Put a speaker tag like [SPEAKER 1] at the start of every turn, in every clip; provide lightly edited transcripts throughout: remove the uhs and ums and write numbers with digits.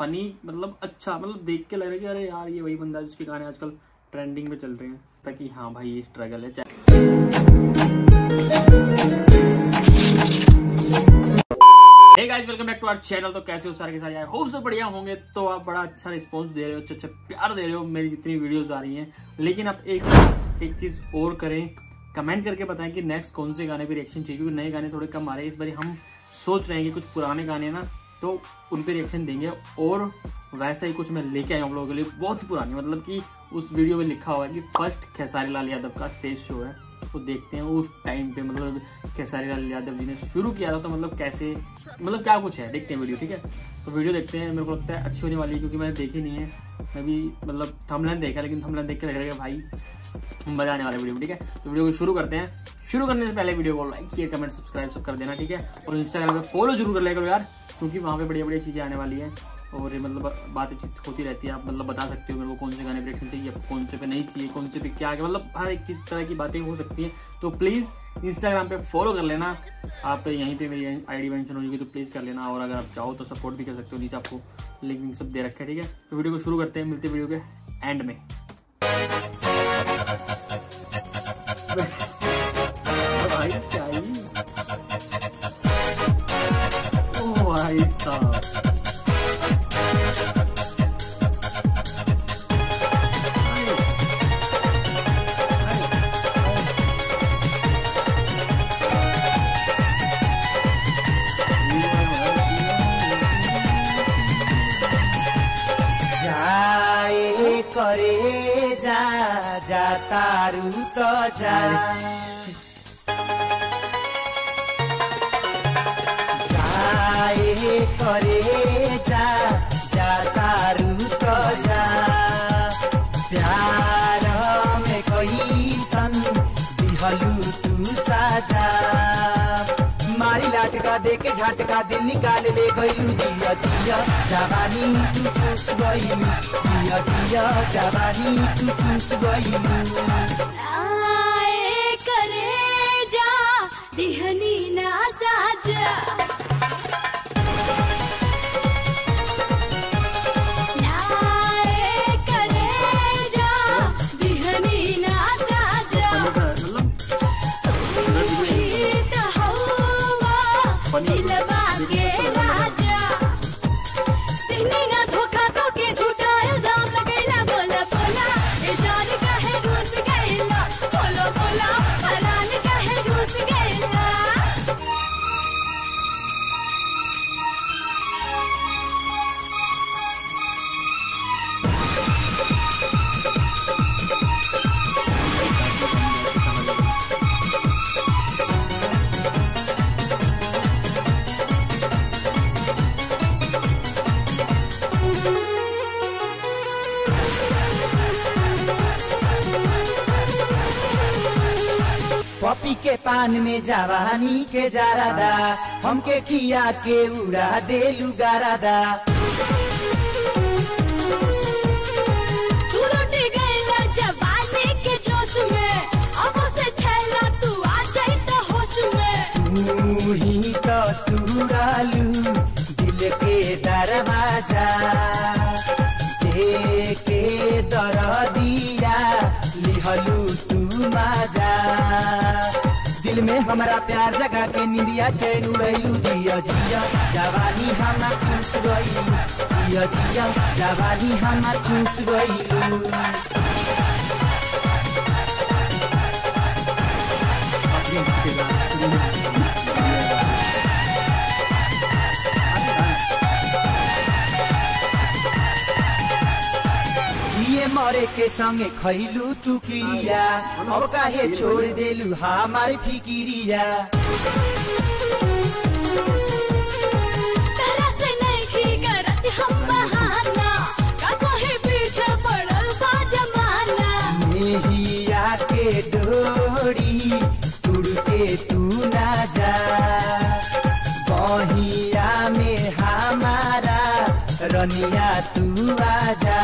[SPEAKER 1] Funny, मतलब अच्छा, मतलब देख के लग रहा है कि अरे यार ये वही बंदा है जिसके गाने आजकल ट्रेंडिंग में चल रहे हैं, ताकि हाँ भाई ये स्ट्रगल है। Hey guys, welcome back to our channel. तो कैसे हो सारे के सारे? आई होप सब बढ़िया होंगे। तो आप बड़ा अच्छा रिस्पांस दे रहे हो, अच्छा प्यार दे रहे हो मेरी जितनी वीडियोस आ रही हैं। लेकिन आप एक चीज और करें, कमेंट करके बताएं कि नेक्स्ट कौन से गाने पे रिएक्शन चाहिए, क्योंकि नए गाने थोड़े कम आ रहे हैं इस बार। हम सोच रहे हैं कि कुछ पुराने गाने ना तो उन पे रिएक्शन देंगे, और वैसा ही कुछ मैं लेके आया हूँ आप लोगों के लिए, बहुत ही पुरानी, मतलब कि उस वीडियो में लिखा हुआ है कि फर्स्ट खेसारी लाल यादव का स्टेज शो है। तो देखते हैं उस टाइम पे मतलब खेसारी लाल यादव जी ने शुरू किया था, तो मतलब कैसे, मतलब क्या कुछ है, देखते हैं वीडियो। ठीक है, तो वीडियो देखते हैं। मेरे को लगता है अच्छी होने वाली है, क्योंकि मैंने देखी नहीं है। मैं भी मतलब थंबनेल देखा, लेकिन थंबनेल देख के लग रहा है भाई मजा आने वाला वीडियो में। ठीक है, तो वीडियो को शुरू करते हैं। शुरू करने से पहले वीडियो को लाइक किए, कमेंट सब्सक्राइब सब कर देना। ठीक है, और इंस्टाग्राम पे फॉलो जरूर कर लिया करो यार, क्योंकि वहाँ पे बढ़िया बढ़िया चीजें आने वाली है, और मतलब बातचीत होती रहती है। आप मतलब बता सकते हो मेरे को कौन से गाने पे रिएक्शन चाहिए, कौन से पे नहीं चाहिए, कौन से पे क्या, मतलब हर एक चीज तरह की बातें हो सकती है। तो प्लीज इंस्टाग्राम पे फॉलो कर लेना। आप यहीं पे मेरी आईडी मेंशन हो जाएगी, तो प्लीज कर लेना। और अगर आप चाहो तो सपोर्ट भी कर सकते हो, नीचे आपको लिंक सब दे रखा है। ठीक है, तो वीडियो को शुरू करते हैं, मिलते वीडियो के एंड में। भाई चाहिए ओ भाई साहब,
[SPEAKER 2] जाए करे जा जा तारू तो जा, जाए करे जा जा तारू तो जा, प्यार में कोई सन दिहलू तू साजा, मारी लाटका देके झटका दिल निकाल ले गईलू, जिया जिया जवानी तू चूस गईलू, जिया जिया जवानी तू चूस गईलू।
[SPEAKER 3] आए करे जा दिहनी ना साजा, आए करे जा दिहनी ना साजा, दिलवा के राजा, तिनी ना धोखा तो के झूठा इल्जाम लगैला, बोला बोला ए जान काहे रूस गइला, बोलो बोला परान काहे रूस गइला।
[SPEAKER 2] पपी के पान में जवानी के जारादा, हमके खिया के उड़ा देलू गारादा,
[SPEAKER 3] तू लुट गइला जवानी के जोश में, अब से छैला तू आ जाई त होश में,
[SPEAKER 2] तू ही तो तुरालू दिल के दरवाजा, दे के दरदिया लिहलू तू माजा, दिल में हमारा प्यार जगा के निंदिया चैन उड़ैलू, जिया जिया जवानी हमा चूस गईलू, जिया जिया जवानी हमा चूस गईलू। जिए मरे के संगे खैलू तू किरिया, अब काहे छोड़ देलू हमार फिकिरिया,
[SPEAKER 3] तरह से नहीं करत हम बहाना, का कहे पीछे पड़ल बा जमाना,
[SPEAKER 2] मेहिया के डोरी तुड़ के तू ना जा, बहिया में हमारा रनिया तू आजा,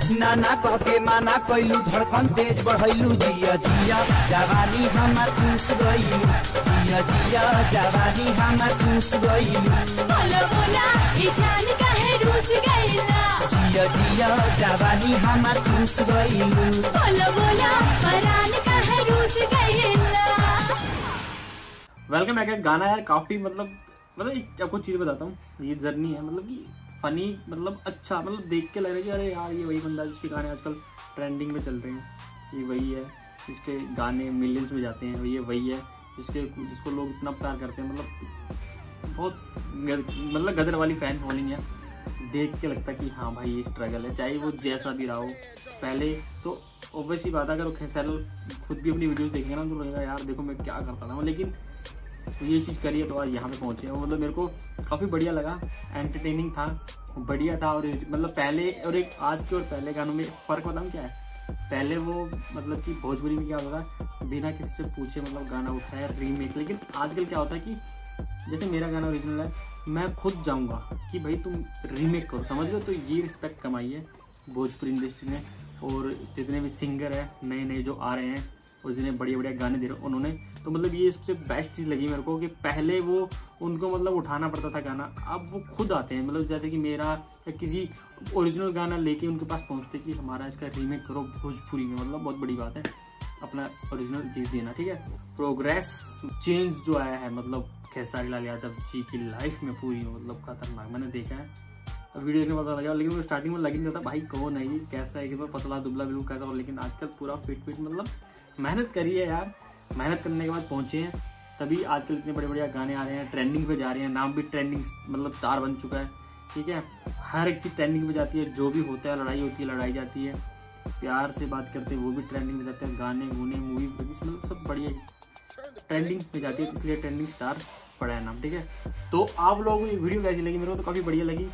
[SPEAKER 2] नाना कह के माना कैलू धड़कन तेज बढ़ैलू जिया जिया जवानी हमार चूस गइलू जिया जिया जवानी हमार चूस गइलू
[SPEAKER 3] बोला बोला ई जान काहे रूस गइला
[SPEAKER 2] जिया जिया जवानी हमार चूस गइलू
[SPEAKER 3] बोला बोला परान काहे रूस गइला।
[SPEAKER 1] Welcome back. गाना यार काफी मतलब एक आपको चीज बताता हूँ, ये जर्नी है मतलब कि फनी, मतलब अच्छा, मतलब देख के लग रहा है कि अरे यार ये वही बंदा जिसके गाने आजकल ट्रेंडिंग में चल रहे हैं, ये वही है जिसके गाने मिलियंस में जाते हैं, ये वही है जिसको लोग इतना प्यार करते हैं। मतलब बहुत गदर वाली फैन फॉलोइंग है, देख के लगता है कि हाँ भाई ये स्ट्रगल है, चाहे वो जैसा भी रहा हो। पहले तो ऑब्वियसली बात है, अगर खेसारी खुद भी अपनी वीडियोस देखेंगे ना तो लगेगा यार देखो मैं क्या करता था, लेकिन तो ये चीज़ करी है तो आज यहाँ पे पहुँचे। मतलब मेरे को काफ़ी बढ़िया लगा, एंटरटेनिंग था, बढ़िया था। और मतलब पहले और एक आज के और पहले गानों में फ़र्क बताऊँ क्या है। पहले वो मतलब कि भोजपुरी में क्या होता था, बिना किसी से पूछे मतलब गाना उठाया रीमेक। लेकिन आजकल क्या होता है कि जैसे मेरा गाना ओरिजिनल है, मैं खुद जाऊँगा कि भाई तुम रीमेक करो, समझ लो। तो ये रिस्पेक्ट कमाई है भोजपुरी इंडस्ट्री ने, और जितने भी सिंगर हैं नए नए जो आ रहे हैं और जिन्हें बढ़िया बढ़िया गाने दे रहे हैं उन्होंने, तो मतलब ये सबसे बेस्ट चीज़ लगी मेरे को कि पहले वो उनको मतलब उठाना पड़ता था गाना, अब वो खुद आते हैं। मतलब जैसे कि मेरा या किसी ओरिजिनल गाना लेके उनके पास पहुंचते कि हमारा इसका रीमेक करो भोजपुरी में, मतलब बहुत बड़ी बात है अपना ओरिजिनल चीज़ देना, ठीक है। प्रोग्रेस चेंज जो आया है मतलब खेसारी लाल यादव जी की लाइफ में पूरी, मतलब खतरनाक मैंने देखा है। वीडियो देखने पता लगा, लेकिन वो स्टार्टिंग में लग नहीं जाता भाई कौन है ये, कैसा है कि मैं पतला दुबला बिल्कुल कैसा हो, लेकिन आजकल पूरा फिट मतलब मेहनत करी है यार, मेहनत करने के बाद पहुंचे हैं, तभी आजकल इतने बड़े बढ़िया गाने आ रहे हैं, ट्रेंडिंग पे जा रहे हैं, नाम भी ट्रेंडिंग मतलब स्टार बन चुका है, ठीक है। हर एक चीज़ ट्रेंडिंग पे जाती है, जो भी होता है, लड़ाई होती है लड़ाई जाती है, प्यार से बात करते हैं वो भी ट्रेंडिंग में जाते हैं, गाने गुने मूवी मतलब सब बढ़िया ट्रेंडिंग पे जाती है, इसलिए ट्रेंडिंग स्टार पड़ा है नाम, ठीक है। तो आप लोगों को ये वीडियो कैसी लगी? मेरे को तो काफ़ी बढ़िया लगी,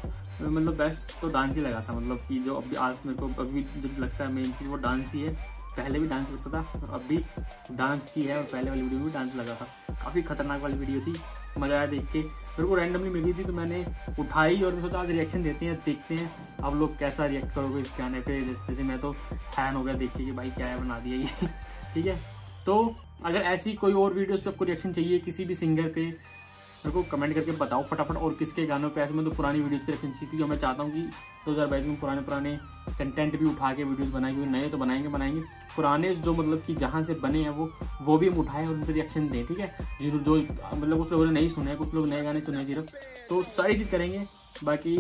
[SPEAKER 1] मतलब बेस्ट तो डांस ही लगा था। मतलब कि जो अभी आज मेरे को अभी जो लगता है मेन चीज़ वो डांस ही है, पहले भी डांस लगता था और अब भी डांस की है, और पहले वाली वीडियो में भी डांस लगा था। काफ़ी खतरनाक वाली वीडियो थी, मज़ा आया देख के। मेरे को रैंडमली मिली थी तो मैंने उठाई और मैं सोचा आज रिएक्शन देते हैं, देखते हैं आप लोग कैसा रिएक्ट करोगे इस गाने पे। जैसे मैं तो फैन हो गया देख के कि भाई क्या है बना दिया ये ठीक है। तो अगर ऐसी कोई और वीडियोस पे आपको रिएक्शन चाहिए किसी भी सिंगर पे, मेरे को कमेंट करके बताओ फटाफट, और किसके गानों पे ऐसे। मैं तो पुरानी वीडियोस पे रिएक्शन चाहिए, क्योंकि मैं चाहता हूँ कि 2022 में पुराने कंटेंट भी उठा के वीडियोस बनाएंगे, क्योंकि नए तो बनाएंगे, पुराने जो मतलब कि जहाँ से बने हैं वो भी हम उठाएं और उन पर रिएक्शन दें, ठीक है। जो मतलब कुछ लोगों ने नहीं सुने, कुछ लोग नए गाने सुने सिर्फ, तो सारी चीज़ करेंगे। बाकी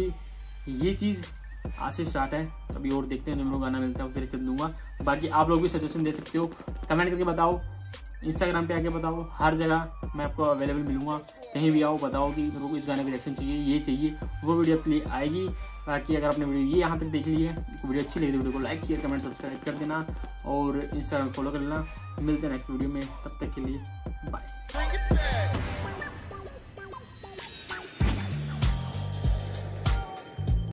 [SPEAKER 1] ये चीज़ आज से स्टार्ट है, अभी और देखते हैं, जो लोग गाना मिलता है फिर रिएक्शन दूंगा। बाकी आप लोग भी सजेशन दे सकते हो, कमेंट करके बताओ, इंस्टाग्राम पे आके बताओ, हर जगह मैं आपको अवेलेबल मिलूंगा, कहीं भी आओ बताओ कि मेरे को इस गाने की रिएक्शन चाहिए, ये चाहिए, वो वीडियो आपके लिए आएगी। बाकी अगर आपने वीडियो ये यहाँ तक देख ली है, वीडियो अच्छी लगी तो वीडियो को लाइक शेयर कमेंट सब्सक्राइब कर देना, और इंस्टाग्राम फॉलो कर लेना। मिलते हैं नेक्स्ट वीडियो में, तब तक के लिए बाय।